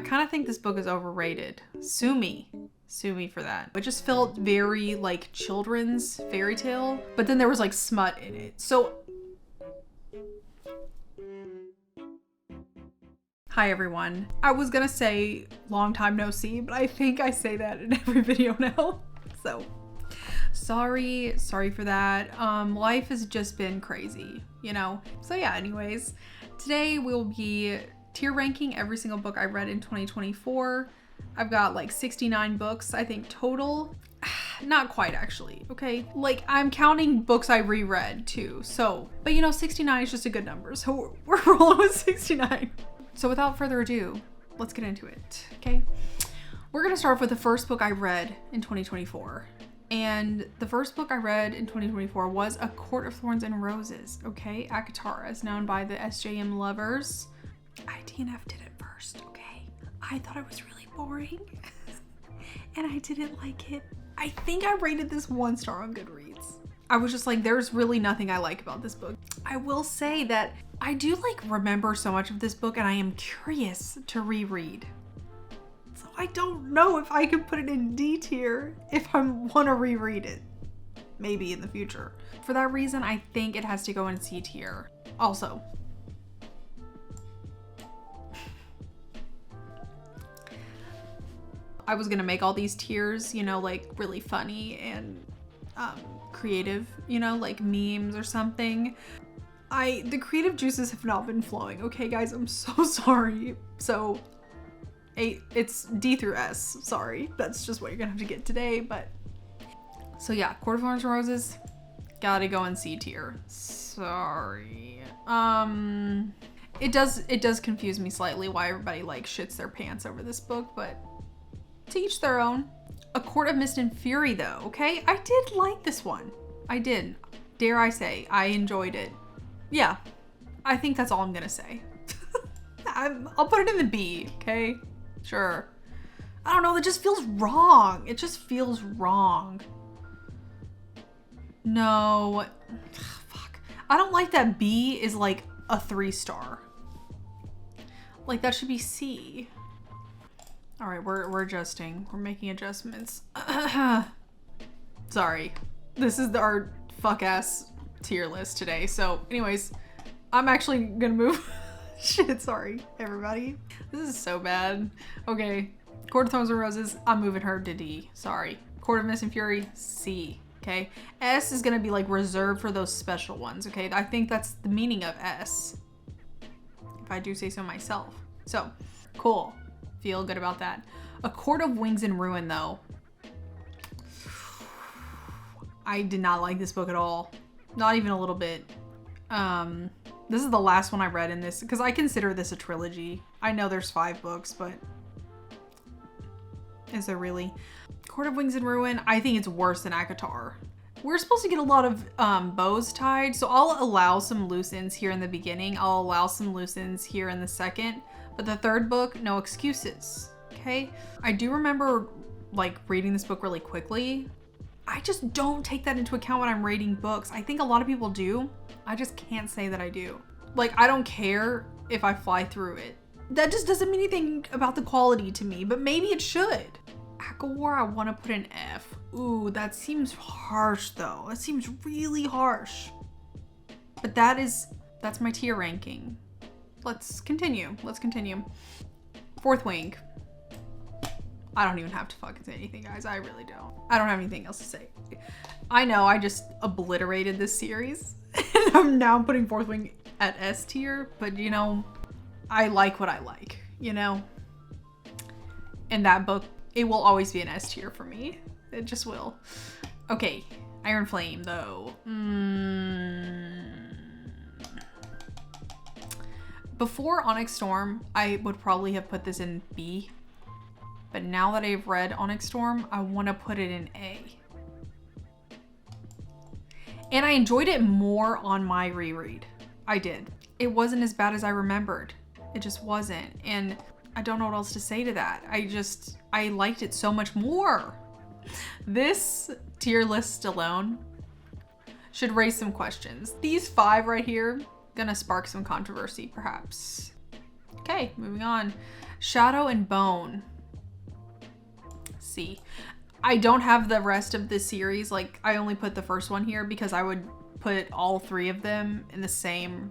kind of think this book is overrated. Sue me for that. It just felt very like children's fairy tale, but then there was like smut in it. So hi everyone. I was gonna say long time no see, but I think I say that in every video now. So sorry for that. Life has just been crazy, you know? So yeah, anyways, today we'll be tier ranking every single book I read in 2024. I've got like 69 books, I think, total. Not quite actually, okay? Like I'm counting books I reread too, so, but you know, 69 is just a good number. So we're rolling with 69. So without further ado, let's get into it, okay? We're gonna start off with the first book I read in 2024. And the first book I read in 2024 was A Court of Thorns and Roses, okay? ACOTAR, as known by the SJM lovers. I DNF'd it at first, okay? I thought it was really boring and I didn't like it. I think I rated this 1 star on Goodreads. I was just like, there's really nothing I like about this book. I will say that I do like remember so much of this book and I am curious to reread. So I don't know if I can put it in D tier if I want to reread it. Maybe in the future. For that reason, I think it has to go in C tier. Also, I was gonna make all these tiers, you know, like really funny and creative, you know, like memes or something. The creative juices have not been flowing. Okay, guys, I'm so sorry. So it's D through S. Sorry, that's just what you're gonna have to get today. But so yeah, Court of Thorns and Roses, gotta go in C tier. Sorry. It does confuse me slightly why everybody like shits their pants over this book, but to each their own. A Court of Mist and Fury though, okay? I did like this one. I did. Dare I say, I enjoyed it. Yeah, I think that's all I'm gonna say. I'll put it in the B, okay? Sure. I don't know, that just feels wrong. It just feels wrong. No, fuck. I don't like that B is like a 3 star. Like that should be C. All right, we're adjusting. We're making adjustments. Sorry. This is our fuck ass tier list today. So anyways, I'm actually gonna move. Shit, sorry, everybody. This is so bad. Okay, Court of Thorns and Roses, I'm moving her to D. Sorry. Court of Mist and Fury, C. Okay, S is gonna be like reserved for those special ones, okay? I think that's the meaning of S, if I do say so myself. So, cool. Feel good about that. A Court of Wings and Ruin though. I did not like this book at all. Not even a little bit. This is the last one I read in this because I consider this a trilogy. I know there's 5 books, but is there really? Court of Wings and Ruin, I think it's worse than ACOTAR. We're supposed to get a lot of bows tied, so I'll allow some loose ends here in the beginning. I'll allow some loose ends here in the second. But the third book, no excuses, okay? I do remember like reading this book really quickly. I just don't take that into account when I'm rating books. I think a lot of people do. I just can't say that I do. Like, I don't care if I fly through it. That just doesn't mean anything about the quality to me, but maybe it should. ACOWAR, I want to put an F. Ooh, that seems harsh though. That seems really harsh. But that's my tier ranking. Let's continue. Fourth Wing. I don't even have to fucking say anything, guys. I really don't. I don't have anything else to say. I know I just obliterated this series and I'm now putting Fourth Wing at S tier, but you know, I like what I like, you know? And that book, it will always be an S tier for me. It just will. Okay, Iron Flame though. Before Onyx Storm, I would probably have put this in B, but now that I've read Onyx Storm, I want to put it in A. And I enjoyed it more on my reread. I did. It wasn't as bad as I remembered. It just wasn't. And I don't know what else to say to that. I liked it so much more. This tier list alone should raise some questions. These 5 right here, gonna spark some controversy perhaps. Okay, moving on. Shadow and Bone, C. I don't have the rest of the series. Like, I only put the first one here because I would put all 3 of them in the same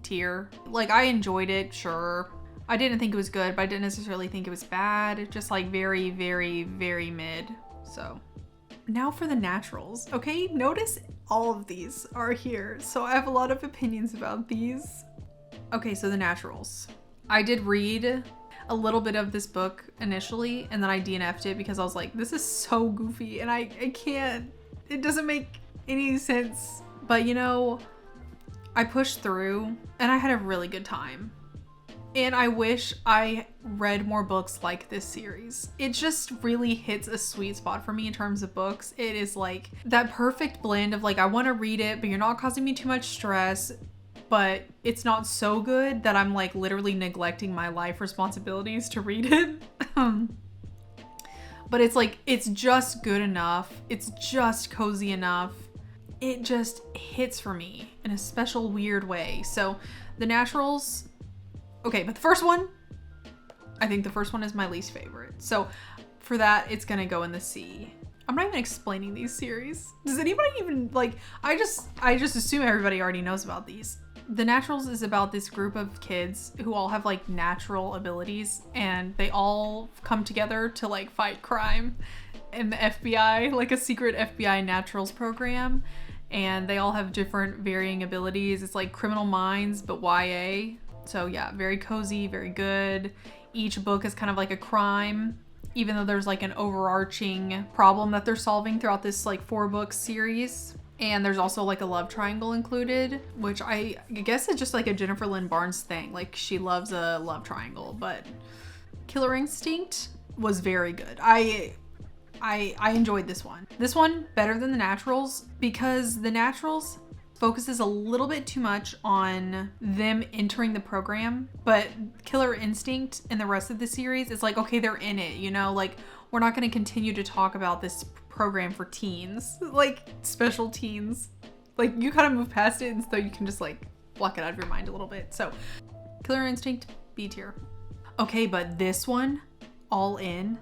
tier. Like, I enjoyed it, sure. I didn't think it was good, but I didn't necessarily think it was bad. Just like very, very, very mid. So now for the naturals. Okay, notice all of these are here. So I have a lot of opinions about these. Okay, so the naturals. I did read a little bit of this book initially, and then I DNF'd it because I was like, this is so goofy and I can't, it doesn't make any sense. But you know, I pushed through and I had a really good time. And I wish I read more books like this series. It just really hits a sweet spot for me in terms of books. It is like that perfect blend of like, I want to read it, but you're not causing me too much stress, but it's not so good that I'm like literally neglecting my life responsibilities to read it. But it's like, it's just good enough. It's just cozy enough. It just hits for me in a special weird way. So the naturals, okay, but the first one, I think the first one is my least favorite. So for that, it's gonna go in the C. I'm not even explaining these series. Does anybody even like, I just assume everybody already knows about these. The Naturals is about this group of kids who all have like natural abilities, and they all come together to like fight crime in the FBI, like a secret FBI naturals program. And they all have different varying abilities. It's like Criminal Minds, but YA. So yeah, very cozy, very good. Each book is kind of like a crime, even though there's like an overarching problem that they're solving throughout this like 4-book series. And there's also like a love triangle included, which I guess is just like a Jennifer Lynn Barnes thing. Like, she loves a love triangle. But Killer Instinct was very good. I enjoyed this one. This one better than the Naturals, because the Naturals focuses a little bit too much on them entering the program, but Killer Instinct and the rest of the series is like, okay, they're in it, you know, like, we're not going to continue to talk about this program for teens, like special teens. Like, you kind of move past it, and so you can just like block it out of your mind a little bit. So Killer Instinct, B tier. Okay, but this one, All In,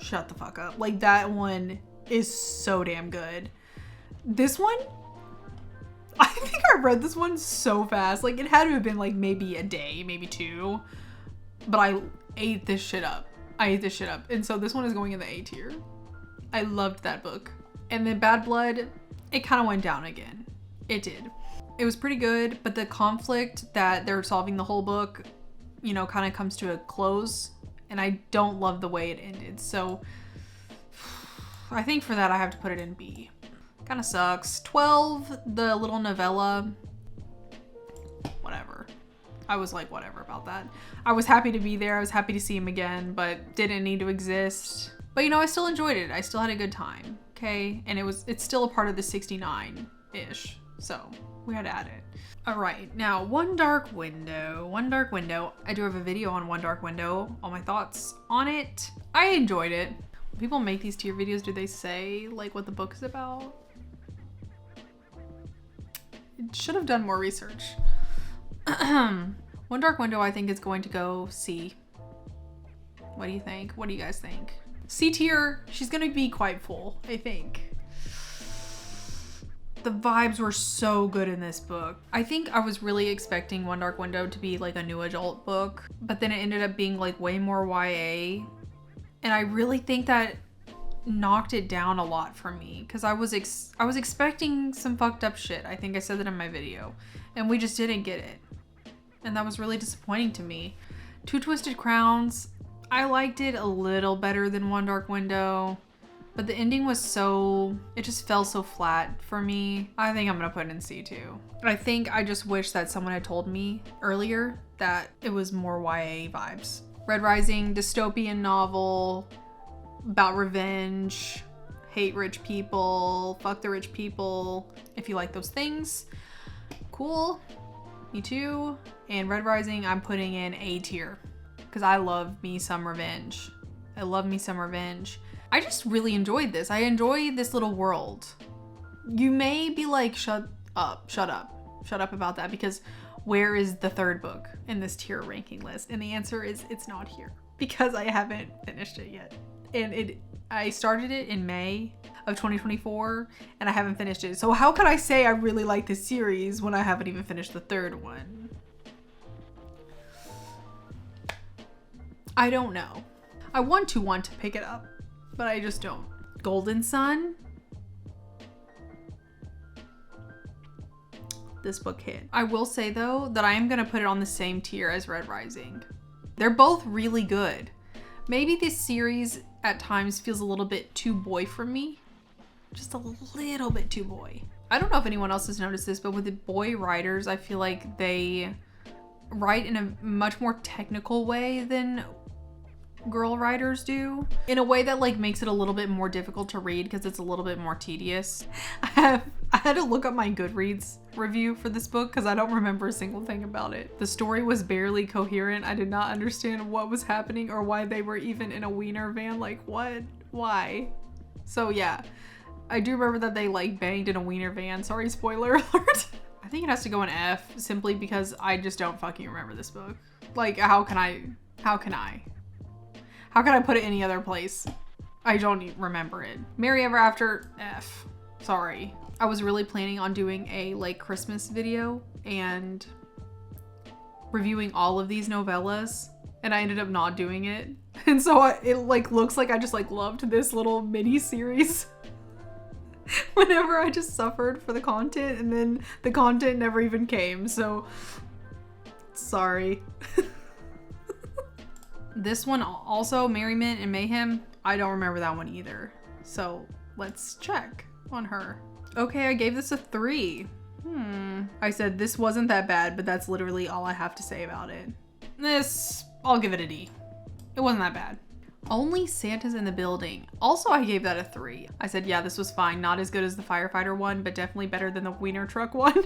shut the fuck up. Like, that one is so damn good. This one, I think I read this one so fast. Like, it had to have been like maybe a day, maybe 2. But I ate this shit up. And so this one is going in the A tier. I loved that book. And then Bad Blood, it kind of went down again. It did. It was pretty good, but the conflict that they're solving the whole book, you know, kind of comes to a close. And I don't love the way it ended. So I think for that I have to put it in B. Kind of sucks. 12, the little novella, whatever. I was like, whatever about that. I was happy to be there. I was happy to see him again, but didn't need to exist. But you know, I still enjoyed it. I still had a good time. Okay. And it's still a part of the 69-ish. So we had to add it. All right. Now, One Dark Window. I do have a video on One Dark Window. All my thoughts on it. I enjoyed it. When people make these tier videos, do they say like what the book is about? Should have done more research. One Dark Window, I think, is going to go C. What do you think? What do you guys think? C tier, she's gonna be quite full, I think. The vibes were so good in this book. I think I was really expecting One Dark Window to be like a new adult book, but then it ended up being like way more YA. And I really think that knocked it down a lot for me, because I was expecting some fucked up shit. I think I said that in my video, and we just didn't get it, and that was really disappointing to me. Two Twisted Crowns, I liked it a little better than One Dark Window, but the ending was it just fell so flat for me. I think I'm gonna put it in C too. I think I just wish that someone had told me earlier that it was more YA vibes. Red Rising, dystopian novel about revenge, hate rich people, fuck the rich people. If you like those things, cool, me too. And Red Rising, I'm putting in A tier, because I love me some revenge. I just really enjoyed this. I enjoy this little world. You may be like, shut up about that, because where is the third book in this tier ranking list? And the answer is it's not here because I haven't finished it yet. And I started it in May of 2024 and I haven't finished it. So how can I say I really like this series when I haven't even finished the third one? I don't know. I want to pick it up, but I just don't. Golden Sun. This book hit. I will say though that I am gonna put it on the same tier as Red Rising. They're both really good. Maybe this series at times feels a little bit too boy for me. Just a little bit too boy. I don't know if anyone else has noticed this, but with the boy writers, I feel like they write in a much more technical way than girl writers do, in a way that like makes it a little bit more difficult to read because it's a little bit more tedious. I had to look up my Goodreads review for this book because I don't remember a single thing about it. The story was barely coherent. I did not understand what was happening or why they were even in a wiener van. Like what? Why? So yeah, I do remember that they like banged in a wiener van. Sorry, spoiler alert. I think it has to go in F simply because I just don't fucking remember this book. Like how can I put it any other place? I don't even remember it. Merry Ever After, F. Sorry. I was really planning on doing a like Christmas video and reviewing all of these novellas, and I ended up not doing it. And so it like looks like I just like loved this little mini series whenever I just suffered for the content, and then the content never even came. So sorry. This one also, Merriment and Mayhem, I don't remember that one either. So let's check on her. Okay, I gave this a 3. I said this wasn't that bad, but that's literally all I have to say about it. This, I'll give it a D. It wasn't that bad. Only Santa's in the Building. Also, I gave that a 3. I said, yeah, this was fine. Not as good as the firefighter one, but definitely better than the wiener truck one.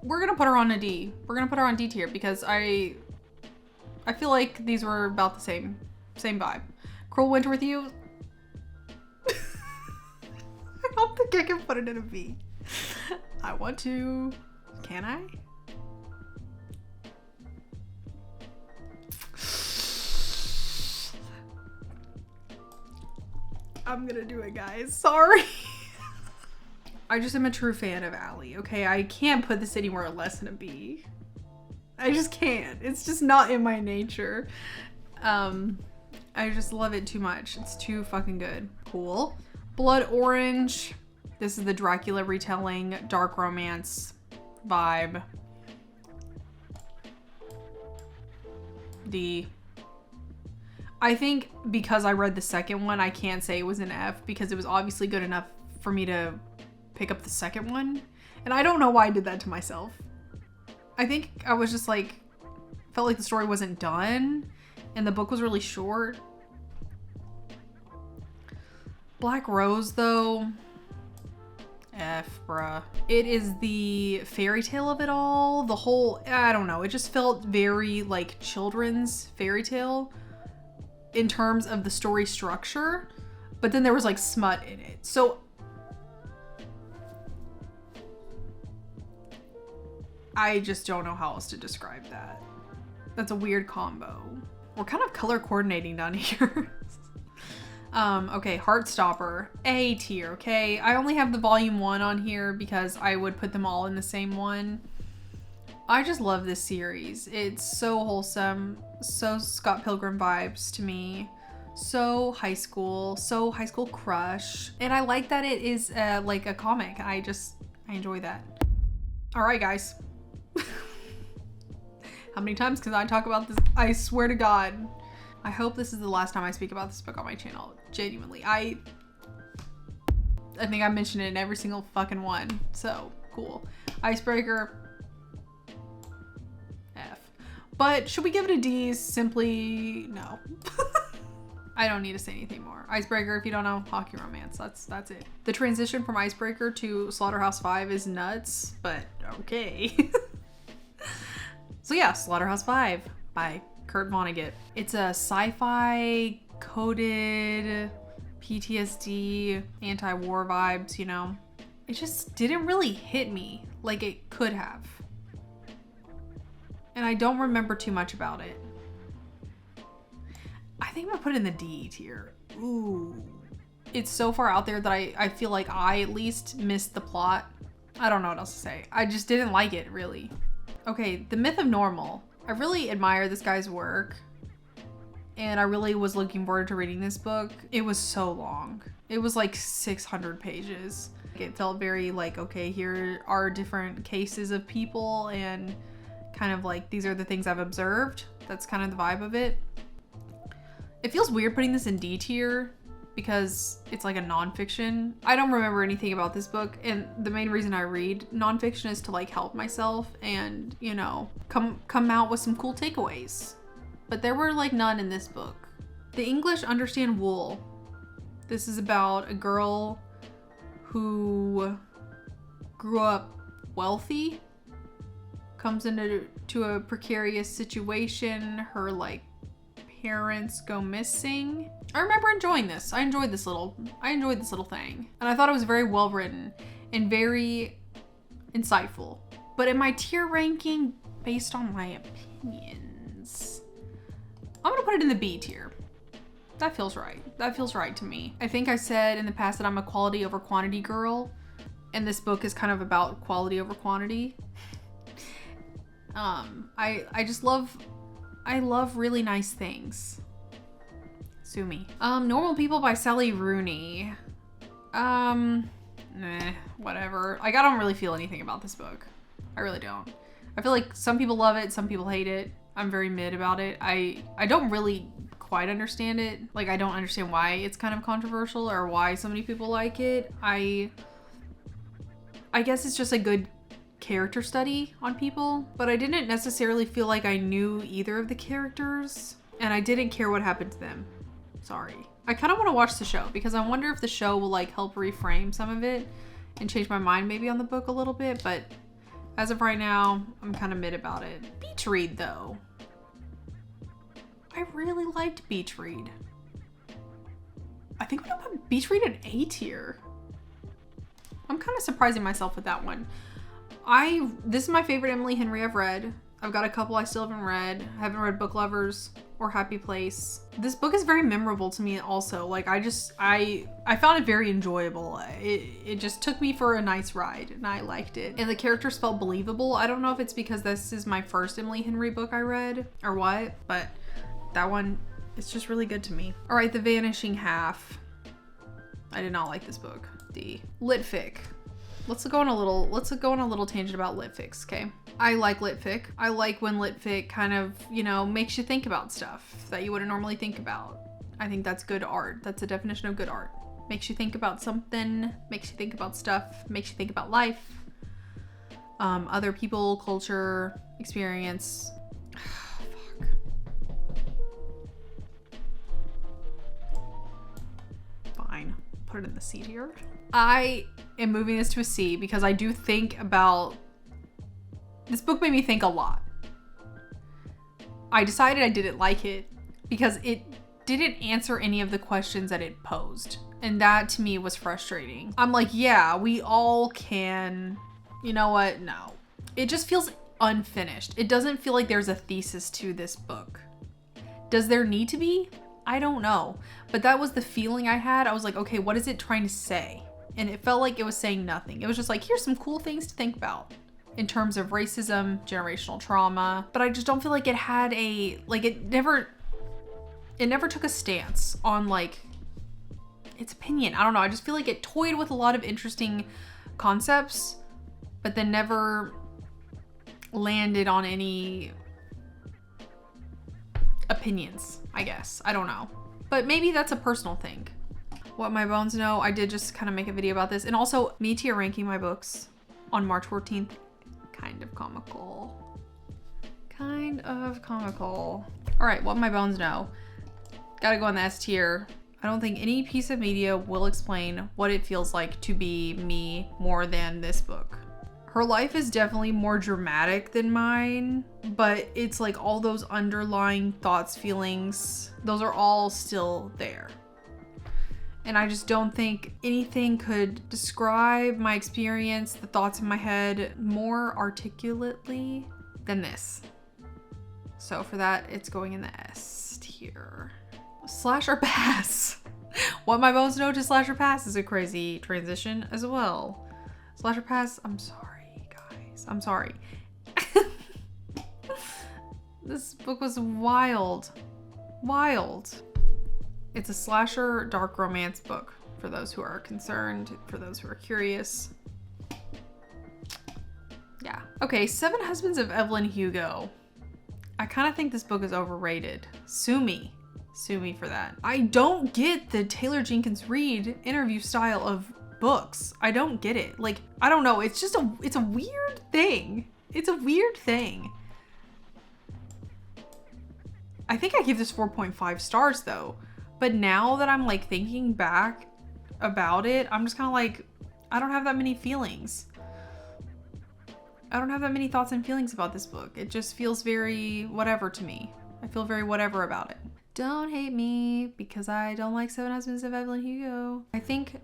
We're gonna put her on a D. We're gonna put her on D tier because I feel like these were about the same vibe. Cruel Winter with You. I don't think I can put it in a B. I want to. Can I? I'm gonna do it, guys. Sorry. I just am a true fan of Allie, okay? I can't put this anywhere less than a B. I just can't. It's just not in my nature. I just love it too much. It's too fucking good. Cool. Blood Orange. This is the Dracula retelling, dark romance vibe. D. I think because I read the second one, I can't say it was an F because it was obviously good enough for me to pick up the second one. And I don't know why I did that to myself. I think I was just like, felt like the story wasn't done and the book was really short. Black Rose though, F, bruh. It is the fairy tale of it all. The whole, I don't know, it just felt very like children's fairy tale in terms of the story structure, but then there was like smut in it. So I just don't know how else to describe that. That's a weird combo. We're kind of color coordinating down here. Okay, Heartstopper, A tier, okay? I only have the volume 1 on here because I would put them all in the same one. I just love this series. It's so wholesome, so Scott Pilgrim vibes to me, so high school crush. And I like that it is like a comic. I enjoy that. All right, guys. How many times can I talk about this? I swear to God. I hope this is the last time I speak about this book on my channel. Genuinely. I think I mentioned it in every single fucking one. So, cool. Icebreaker. F. But should we give it a D? Simply, no. I don't need to say anything more. Icebreaker, if you don't know, hockey romance. That's it. The transition from Icebreaker to Slaughterhouse 5 is nuts, but okay. So yeah, Slaughterhouse 5 by Kurt Vonnegut. It's a sci-fi coded PTSD, anti-war vibes, you know. It just didn't really hit me like it could have. and I don't remember too much about it. I think I'm gonna put it in the D tier. Ooh. It's so far out there that I feel like I at least missed the plot. I don't know what else to say. I just didn't like it, really. Okay, The Myth of Normal. I really admire this guy's work, and I really was looking forward to reading this book. It was so long. It was like 600 pages. It felt very like, okay, here are different cases of people, and kind of like, these are the things I've observed. That's kind of the vibe of it. It feels weird putting this in D tier because it's like a nonfiction. I don't remember anything about this book, and the main reason I read nonfiction is to like help myself and, you know, come out with some cool takeaways. But there were like none in this book. The English Understand Wool. This is about a girl who grew up wealthy, comes into a precarious situation. Her like parents go missing. I remember enjoying this. I enjoyed this little thing. And I thought it was very well written and very insightful. But in my tier ranking, based on my opinions, I'm gonna put it in the B tier. That feels right. That feels right to me. I think I said in the past that I'm a quality over quantity girl, and this book is kind of about quality over quantity. I love really nice things. Sue me. Normal People by Sally Rooney. Whatever. Like, I don't really feel anything about this book. I really don't. I feel like some people love it, some people hate it. I'm very mid about it. I don't really quite understand it. Like, I don't understand why it's kind of controversial or why so many people like it. I guess it's just a good character study on people, but I didn't necessarily feel like I knew either of the characters, and I didn't care what happened to them. Sorry. I kind of want to watch the show because I wonder if the show will like help reframe some of it and change my mind maybe on the book a little bit, but as of right now, I'm kind of mid about it. Beach read though. I really liked Beach Read. I think I'm gonna put Beach Read in A tier. I'm kind of surprising myself with that one. This is my favorite Emily Henry I've read. I've got a couple I still haven't read. I haven't read Book Lovers or Happy Place. This book is very memorable to me also. Like, I found it very enjoyable. It just took me for a nice ride and I liked it. And the characters felt believable. I don't know if it's because this is my first Emily Henry book I read or what, but that one, it's just really good to me. All right, The Vanishing Half. I did not like this book. D. Lit-Fic. Let's go on a little tangent about Lit-Fics, okay? I like Lit-Fic. I like when Lit-Fic kind of, you know, makes you think about stuff that you wouldn't normally think about. I think that's good art. That's a definition of good art. Makes you think about something, makes you think about stuff, makes you think about life, other people, culture, experience. Fine, put it in the C tier. I am moving this to a C because I do think about, this book made me think a lot. I decided I didn't like it because it didn't answer any of the questions that it posed. And that to me was frustrating. I'm like, yeah, we all can, you know what? No. It just feels unfinished. It doesn't feel like there's a thesis to this book. Does there need to be? I don't know. But that was the feeling I had. I was like, okay, what is it trying to say? And it felt like it was saying nothing. It was just like, here's some cool things to think about in terms of racism, generational trauma. But I just don't feel like it had a, like it never took a stance on like its opinion. I don't know. I just feel like it toyed with a lot of interesting concepts, but then never landed on any opinions, I guess. I don't know. But maybe that's a personal thing. What My Bones Know, I did just kind of make a video about this. And also, me tier ranking my books on March 14th. Kind of comical. Kind of comical. All right, What My Bones Know. Gotta go on the S tier. I don't think any piece of media will explain what it feels like to be me more than this book. Her life is definitely more dramatic than mine, but it's like all those underlying thoughts, feelings, those are all still there. And I just don't think anything could describe my experience, the thoughts in my head more articulately than this. So for that, it's going in the S tier. Slasher pass. Want my bones to know to slasher pass is a crazy transition as well. Slasher pass, I'm sorry, guys. I'm sorry. This book was wild. Wild. It's a slasher dark romance book for those who are concerned, for those who are curious. Yeah. Okay, Seven Husbands of Evelyn Hugo. I kind of think this book is overrated. Sue me. Sue me for that. I don't get the Taylor Jenkins Reid interview style of books. I don't get it. Like, I don't know. It's just it's a weird thing. It's a weird thing. I think I give this 4.5 stars though. But now that I'm like thinking back about it, I'm just kind of like, I don't have that many feelings. I don't have that many thoughts and feelings about this book. It just feels very whatever to me. I feel very whatever about it. Don't hate me because I don't like Seven Husbands of Evelyn Hugo. I think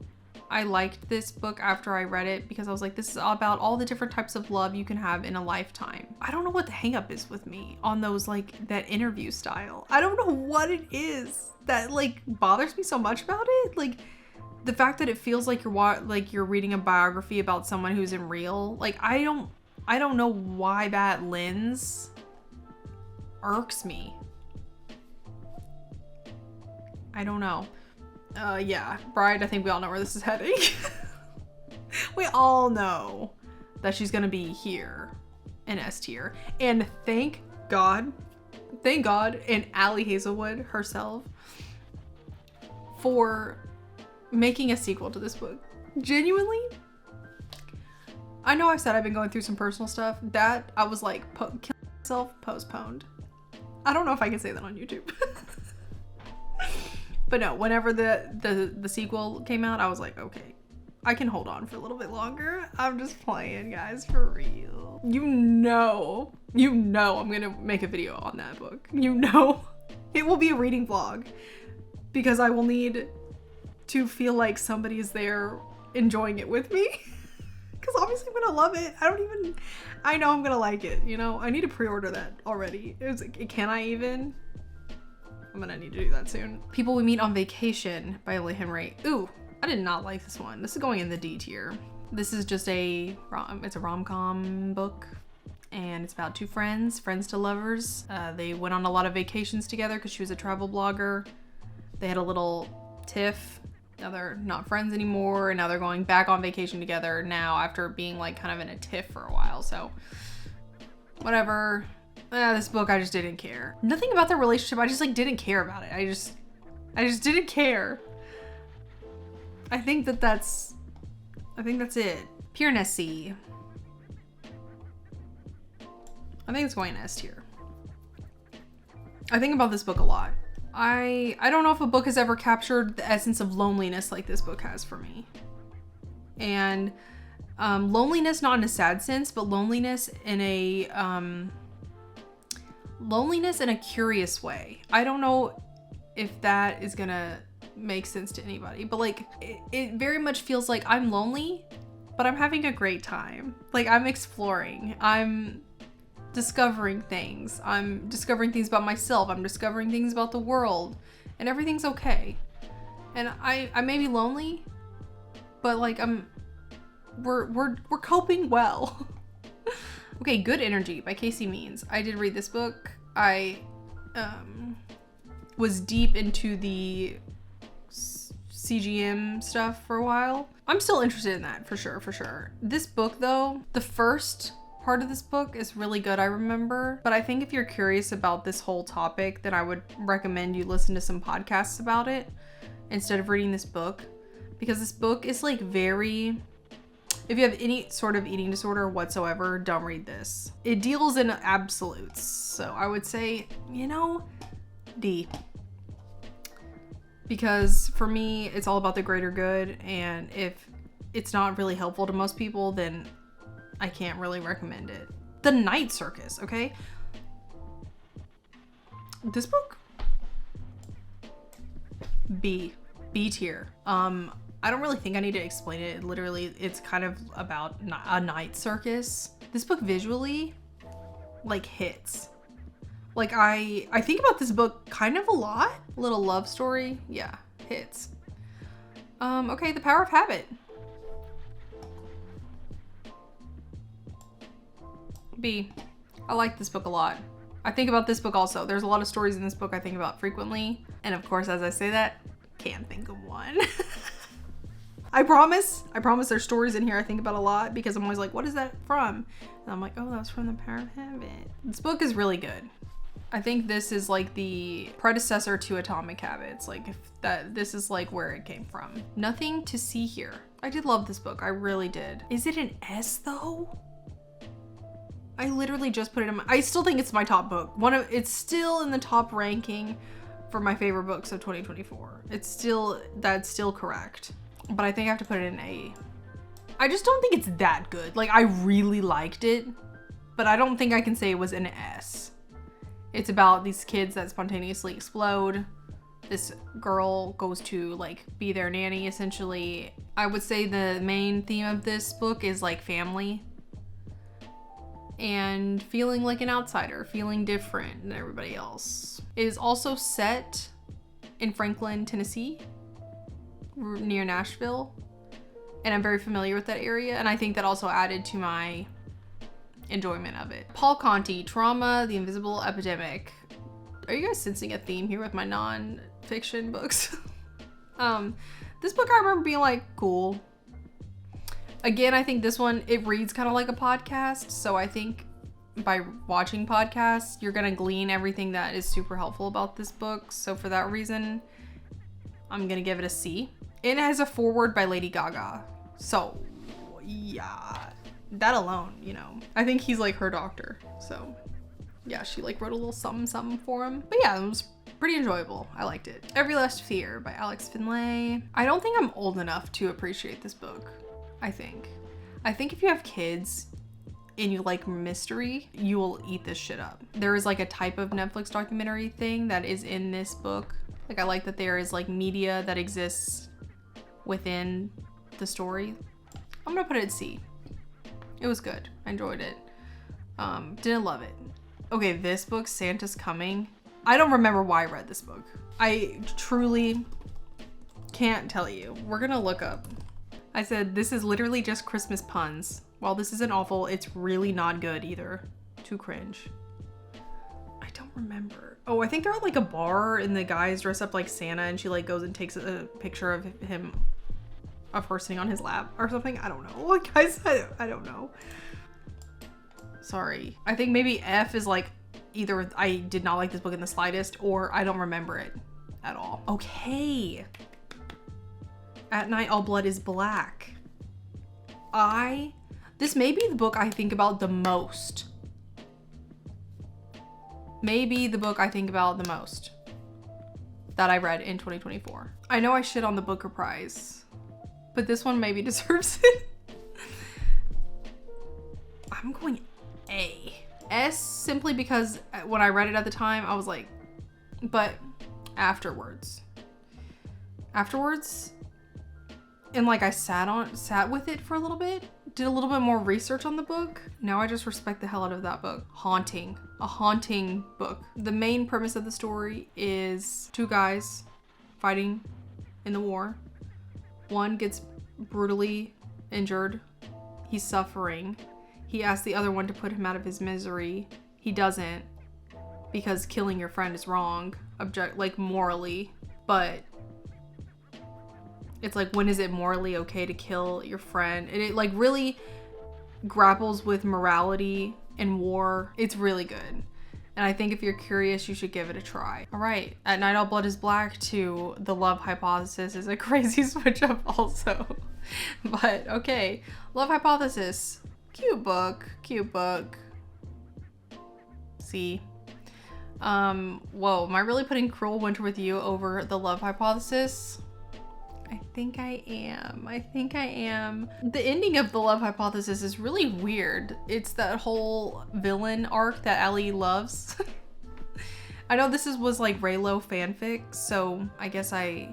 I liked this book after I read it because I was like, this is all about all the different types of love you can have in a lifetime. I don't know what the hang up is with me on those, like, that interview style. I don't know what it is that like bothers me so much about it. Like the fact that it feels like you're reading a biography about someone who's in real. Like I don't know why that lens irks me. I don't know. Yeah, Bride, I think we all know where this is heading. We all know that she's gonna be here in S tier. And thank God, and Allie Hazelwood herself for making a sequel to this book. Genuinely, I know I said I've been going through some personal stuff. That I was like, kill myself, postponed. I don't know if I can say that on YouTube. But no, whenever the sequel came out, I was like, okay, I can hold on for a little bit longer. I'm just playing, guys, for real. You know I'm gonna make a video on that book. You know, it will be a reading vlog because I will need to feel like somebody is there enjoying it with me. Because obviously I'm gonna love it. I know I'm gonna like it, you know? I need to pre-order that already. Can I even? I'm gonna need to do that soon. People We Meet on Vacation by Lee Henry. Ooh, I did not like this one. This is going in the D tier. This is just it's a rom-com book and it's about two friends to lovers. They went on a lot of vacations together because she was a travel blogger. They had a little tiff. Now they're not friends anymore and now they're going back on vacation together now after being like kind of in a tiff for a while. So whatever. This book, I just didn't care. Nothing about their relationship, I just like didn't care about it. I just didn't care. I think that's it. Pure Nessie. I think it's going in S tier. I think about this book a lot. I don't know if a book has ever captured the essence of loneliness like this book has for me. And loneliness not in a sad sense, but loneliness in a curious way. I don't know if that is gonna make sense to anybody, but like it very much feels like I'm lonely, but I'm having a great time. Like I'm exploring, I'm discovering things. I'm discovering things about myself. I'm discovering things about the world and everything's okay. And I may be lonely, but like we're coping well. Okay, Good Energy by Casey Means. I did read this book. I was deep into the CGM stuff for a while. I'm still interested in that for sure. This book though, the first part of this book is really good, I remember. But I think if you're curious about this whole topic, then I would recommend you listen to some podcasts about it instead of reading this book. Because this book is like very... If you have any sort of eating disorder whatsoever, don't read this. It deals in absolutes. So I would say, you know, D. Because for me, it's all about the greater good. And if it's not really helpful to most people, then I can't really recommend it. The Night Circus, okay? This book? B tier. I don't really think I need to explain it. Literally, it's kind of about a night circus. This book visually, like, hits. Like I think about this book kind of a lot. Little love story. Yeah, hits. Okay, The Power of Habit. B. I like this book a lot. I think about this book also. There's a lot of stories in this book I think about frequently. And of course, as I say that, can't think of one. I promise there's stories in here I think about a lot because I'm always like, what is that from? And I'm like, oh, that was from The Power of Habit. This book is really good. I think this is like the predecessor to Atomic Habits. Like this is like where it came from. Nothing to See Here. I did love this book. I really did. Is it an S though? I literally just put it in my, I still think it's my top book. It's still in the top ranking for my favorite books of 2024. That's still correct. But I think I have to put it in A. I just don't think it's that good. Like I really liked it, but I don't think I can say it was an S. It's about these kids that spontaneously explode. This girl goes to like be their nanny essentially. I would say the main theme of this book is like family and feeling like an outsider, feeling different than everybody else. It is also set in Franklin, Tennessee, near Nashville. And I'm very familiar with that area. And I think that also added to my enjoyment of it. Paul Conti, Trauma, The Invisible Epidemic. Are you guys sensing a theme here with my non-fiction books? This book I remember being like, cool. Again, I think this one, it reads kind of like a podcast. So I think by watching podcasts, you're gonna glean everything that is super helpful about this book. So for that reason, I'm gonna give it a C. It has a foreword by Lady Gaga. So yeah, that alone, you know, I think he's like her doctor. So yeah, she like wrote a little something for him. But yeah, it was pretty enjoyable. I liked it. Every Last Fear by Alex Finlay. I don't think I'm old enough to appreciate this book. I think if you have kids and you like mystery, you will eat this shit up. There is like a type of Netflix documentary thing that is in this book. Like I like that there is like media that exists within the story. I'm gonna put it at C. It was good. I enjoyed it. Didn't love it. Okay, this book, Santa's Coming. I don't remember why I read this book. I truly can't tell you. We're gonna look up. I said, this is literally just Christmas puns. While this isn't awful, it's really not good either. Too cringe. I don't remember. Oh, I think they're at like a bar and the guy's dressed up like Santa and she like goes and takes a picture of her sitting on his lap or something. I don't know. Like guys, I don't know. Sorry. I think maybe F is like either I did not like this book in the slightest or I don't remember it at all. Okay. At Night All Blood is Black. This may be the book I think about the most. Maybe the book I think about the most that I read in 2024. I know I shit on the Booker Prize, but this one maybe deserves it. I'm going A. S simply because when I read it at the time, I was like, but afterwards, and like I sat with it for a little bit, did a little bit more research on the book. Now I just respect the hell out of that book. A haunting book. The main premise of the story is two guys fighting in the war. One gets brutally injured. He's suffering. He asks the other one to put him out of his misery. He doesn't, because killing your friend is wrong, like morally, but it's like, when is it morally okay to kill your friend? And it like really grapples with morality and war. It's really good. And I think if you're curious, you should give it a try. All right, At Night All Blood is Black to The Love Hypothesis is a crazy switch up also. But okay, Love Hypothesis, cute book. See. Whoa, am I really putting Cruel Winter with You over The Love Hypothesis? I think I am. The ending of The Love Hypothesis is really weird. It's that whole villain arc that Ellie loves. I know this was like Raylo fanfic, so I guess I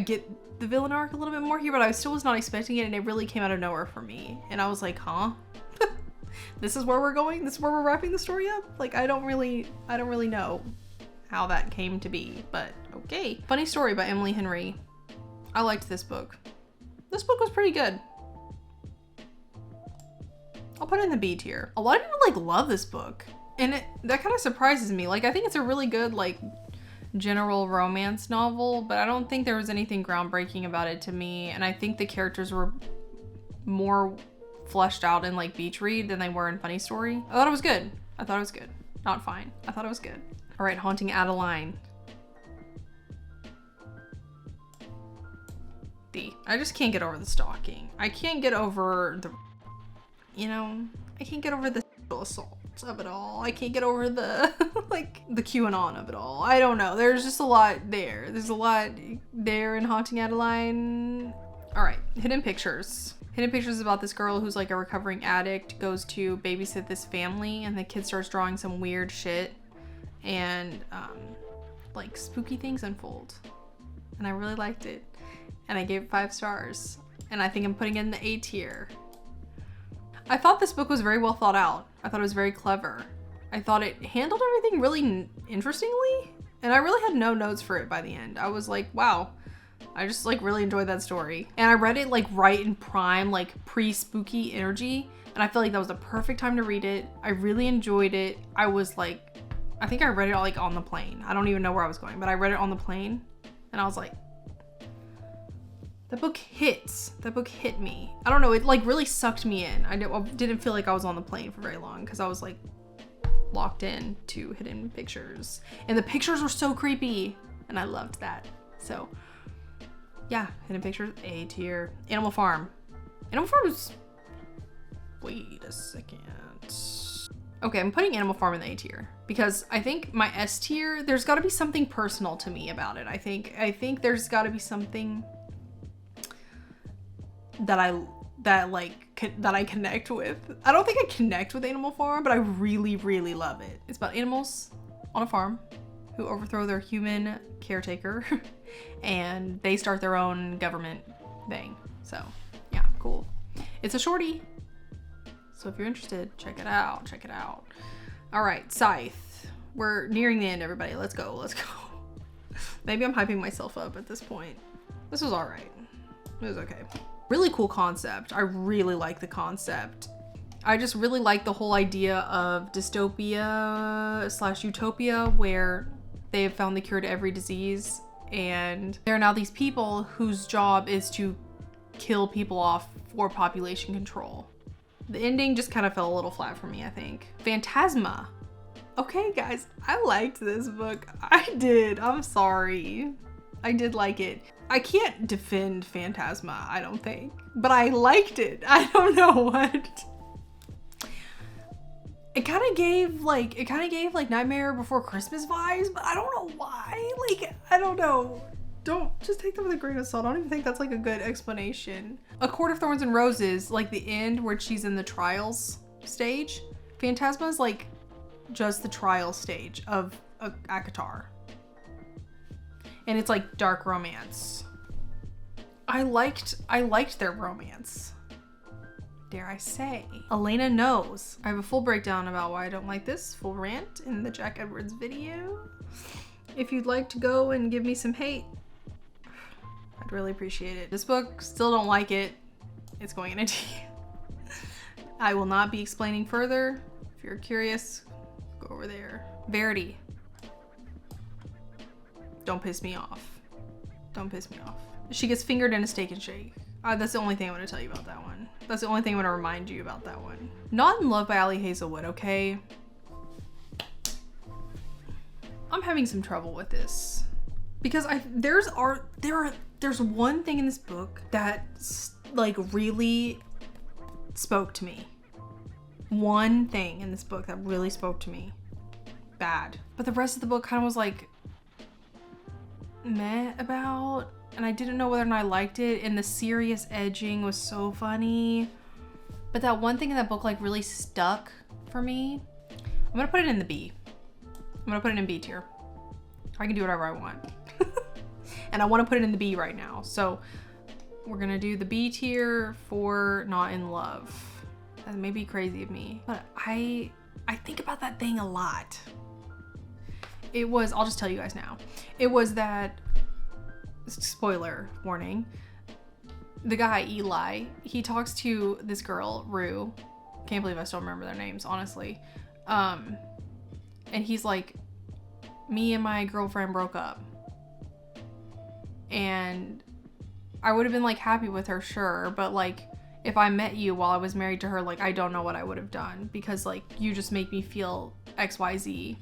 get the villain arc a little bit more here, but I still was not expecting it, and it really came out of nowhere for me. And I was like, huh? this is where we're going? This is where we're wrapping the story up? Like, I don't really know how that came to be, but okay. Funny Story by Emily Henry. I liked this book. This book was pretty good. I'll put it in the B tier. A lot of people like love this book, and that kind of surprises me. Like, I think it's a really good like general romance novel, but I don't think there was anything groundbreaking about it to me, and I think the characters were more fleshed out in like Beach Read than they were in Funny Story. I thought it was good. Not fine. I thought it was good. All right, Haunting Adeline. D. I just can't get over the stalking. I can't get over the, I can't get over the sexual assault of it all. I can't get over the, like, the QAnon of it all. I don't know. There's just a lot there. There's a lot there in Haunting Adeline. All right, Hidden Pictures. Hidden Pictures is about this girl who's like a recovering addict, goes to babysit this family, and the kid starts drawing some weird shit, and like spooky things unfold. And I really liked it. And I gave it 5 stars. And I think I'm putting it in the A tier. I thought this book was very well thought out. I thought it was very clever. I thought it handled everything really interestingly. And I really had no notes for it by the end. I was like, wow. I just like really enjoyed that story. And I read it like right in prime, like pre-spooky energy. And I feel like that was the perfect time to read it. I really enjoyed it. I was like, I think I read it like on the plane. I don't even know where I was going, but I read it on the plane. And I was like, that book hits. That book hit me. I don't know. It like really sucked me in. I didn't feel like I was on the plane for very long because I was like locked in to Hidden Pictures. And the pictures were so creepy. And I loved that. So yeah, Hidden Pictures, A tier. Animal Farm. Animal Farm is... Wait a second. Okay, I'm putting Animal Farm in the A tier because I think my S tier, there's got to be something personal to me about it. I think there's got to be something that I connect with. I don't think I connect with Animal Farm, but I really, really love it. It's about animals on a farm who overthrow their human caretaker and they start their own government thing. So yeah, cool. It's a shorty. So if you're interested, check it out. Check it out. All right, Scythe. We're nearing the end, everybody. Let's go. Let's go. Maybe I'm hyping myself up at this point. This was all right. It was okay. Really cool concept. I really like the concept. I just really like the whole idea of dystopia / utopia where they have found the cure to every disease and there are now these people whose job is to kill people off for population control. The ending just kind of fell a little flat for me, I think. Phantasma. Okay, guys, I liked this book. I did. I'm sorry. I did like it. I can't defend Phantasma, I don't think, but I liked it. I don't know what. It kind of gave like Nightmare Before Christmas vibes, but I don't know why. Like, I don't know. Don't just take them with a grain of salt. I don't even think that's like a good explanation. A Court of Thorns and Roses, like the end where she's in the trials stage. Phantasma is like just the trial stage of ACOTAR. And it's like dark romance. I liked their romance. Dare I say. Elena Knows. I have a full breakdown about why I don't like this, full rant in the Jack Edwards video. If you'd like to go and give me some hate, I'd really appreciate it. This book, still don't like it. It's going in a D. I will not be explaining further. If you're curious, go over there. Verity. Don't piss me off. Don't piss me off. She gets fingered in a Steak and Shake. That's the only thing I'm going to tell you about that one. That's the only thing I'm going to remind you about that one. Not in Love by Ali Hazelwood, okay? I'm having some trouble with this because there's one thing in this book that like really spoke to me. One thing in this book that really spoke to me. Bad. But the rest of the book kind of was like meh about, and I didn't know whether or not I liked it, and the serious edging was so funny. But that one thing in that book like really stuck for me. I'm gonna put it in the B. I'm gonna put it in B tier. I can do whatever I want. And I want to put it in the B right now. So we're gonna do the B tier for Not in Love. That may be crazy of me, but I think about that thing a lot. It was, I'll just tell you guys now. It was that, spoiler warning, the guy, Eli, he talks to this girl, Rue. Can't believe I still remember their names, honestly. And he's like, me and my girlfriend broke up. And I would have been like happy with her, sure. But like, if I met you while I was married to her, like, I don't know what I would have done. Because like, you just make me feel XYZ.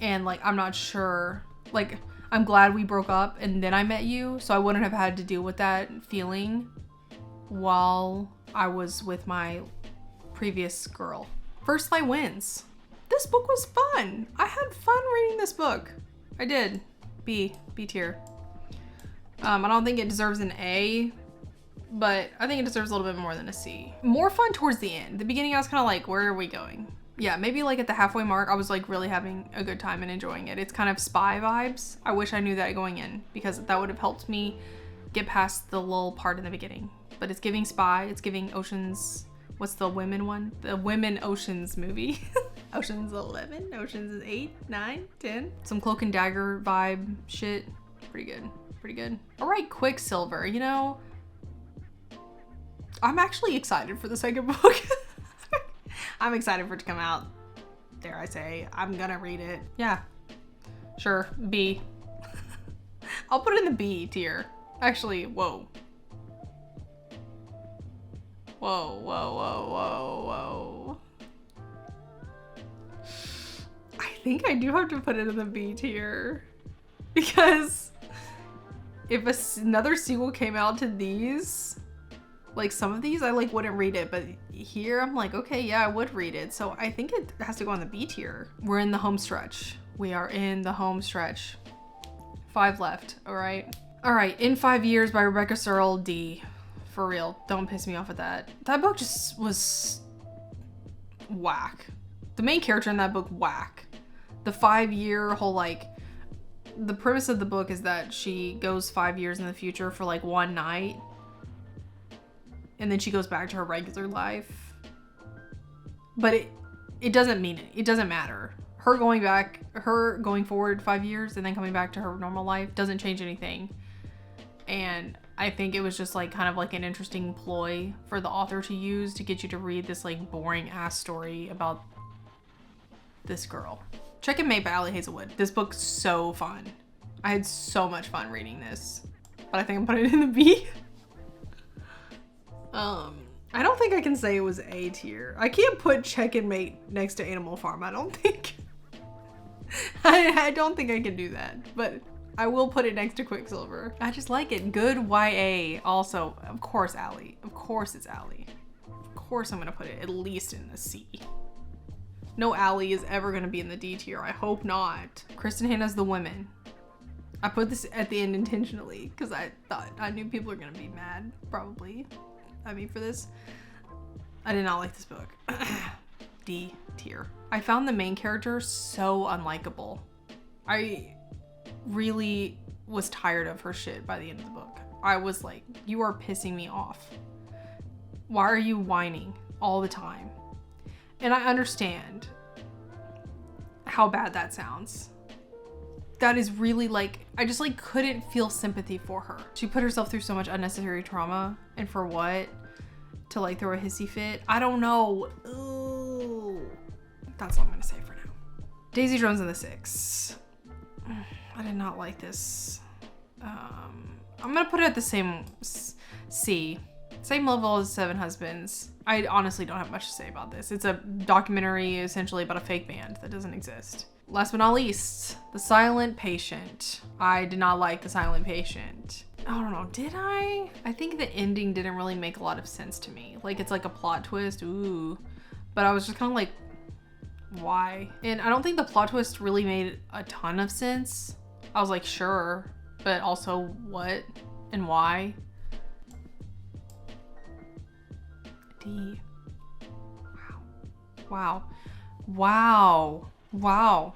And like, I'm not sure, like, I'm glad we broke up and then I met you, so I wouldn't have had to deal with that feeling while I was with my previous girl. First Light wins. This book was fun. I had fun reading this book. I did. B tier. I don't think it deserves an A, but I think it deserves a little bit more than a C. More fun towards the end. The beginning I was kind of like, where are we going? Yeah, maybe like at the halfway mark, I was like really having a good time and enjoying it. It's kind of spy vibes. I wish I knew that going in because that would have helped me get past the lull part in the beginning. But it's giving spy, it's giving Oceans, what's the women one? The Women Oceans movie. Oceans 11, Oceans 8, 9, 10. Some Cloak and Dagger vibe shit. Pretty good, pretty good. All right, Quicksilver, you know, I'm actually excited for the second book. I'm excited for it to come out. Dare I say, I'm gonna read it. Yeah, sure, B. I'll put it in the B tier. Actually, whoa. Whoa, whoa, whoa, whoa, whoa. I think I do have to put it in the B tier. Because if another sequel came out to these, like some of these I like wouldn't read it, but here I'm like, okay, yeah, I would read it. So I think it has to go on the B tier. We're in the home stretch. We are in the home stretch. 5 left, all right? All right, In 5 Years by Rebecca Searle, D. For real, don't piss me off with that. That book just was whack. The main character in that book, whack. The 5-year whole, like, the premise of the book is that she goes 5 years in the future for like one night. And then she goes back to her regular life. But it doesn't mean it. It doesn't matter. Her going forward 5 years and then coming back to her normal life doesn't change anything. And I think it was just like kind of like an interesting ploy for the author to use to get you to read this like boring ass story about this girl. Checkmate by Ali Hazelwood. This book's so fun. I had so much fun reading this. But I think I'm putting it in the B. I don't think I can say it was A tier. I can't put Checkmate next to Animal Farm, I don't think. I don't think I can do that, but I will put it next to Quicksilver. I just like it. Good YA. Also, of course, Allie. Of course it's Allie. Of course I'm gonna put it at least in the C. No Allie is ever gonna be in the D tier. I hope not. Kristen Hanna's The Women. I put this at the end intentionally because I knew people were gonna be mad, probably, at me for this. I did not like this book. D tier. I found the main character so unlikable. I really was tired of her shit by the end of the book. I was like, you are pissing me off. Why are you whining all the time? And I understand how bad that sounds. That is really like, I just like couldn't feel sympathy for her. She put herself through so much unnecessary trauma, and for what? To like throw a hissy fit? I don't know. Ooh. That's all I'm gonna say for now. Daisy Jones and the Six. I did not like this. I'm gonna put it at the same C. Same level as Seven Husbands. I honestly don't have much to say about this. It's a documentary essentially about a fake band that doesn't exist. Last but not least, The Silent Patient. I did not like The Silent Patient. I don't know, did I? I think the ending didn't really make a lot of sense to me. Like, it's like a plot twist, ooh. But I was just kind of like, why? And I don't think the plot twist really made a ton of sense. I was like, sure, but also what and why? D. Wow. Wow. Wow.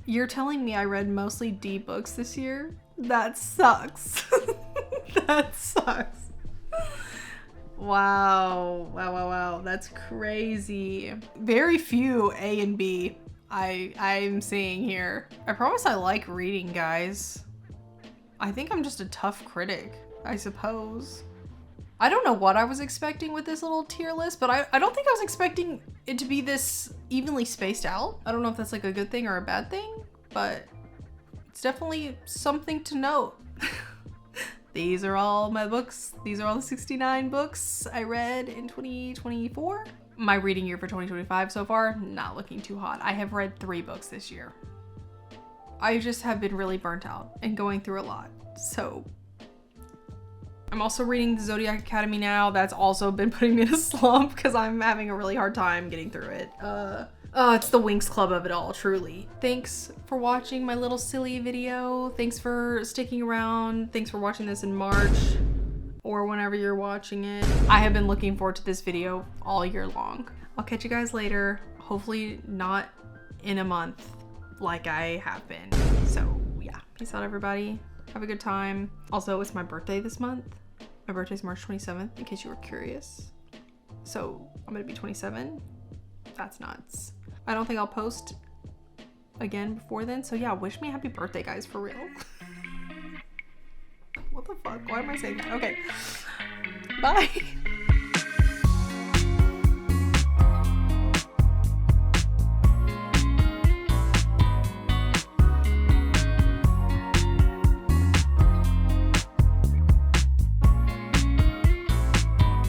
You're telling me I read mostly D books this year? That sucks. That sucks. Wow. Wow. That's crazy. Very few A and B I'm seeing here. I promise I like reading, guys. I think I'm just a tough critic, I suppose. I don't know what I was expecting with this little tier list, but I don't think I was expecting it to be this evenly spaced out. I don't know if that's like a good thing or a bad thing, but it's definitely something to note. These are all my books. These are all the 69 books I read in 2024. My reading year for 2025 so far, not looking too hot. I have read 3 books this year. I just have been really burnt out and going through a lot. So I'm also reading the Zodiac Academy now. That's also been putting me in a slump because I'm having a really hard time getting through it. It's the Winx Club of it all, truly. Thanks for watching my little silly video. Thanks for sticking around. Thanks for watching this in March or whenever you're watching it. I have been looking forward to this video all year long. I'll catch you guys later. Hopefully not in a month like I have been. So yeah, peace out everybody. Have a good time. Also, it's my birthday this month. My birthday's March 27th, in case you were curious. So I'm gonna be 27. That's nuts. I don't think I'll post again before then. So yeah, wish me a happy birthday, guys, for real. What the fuck? Why am I saying that? Okay. Bye.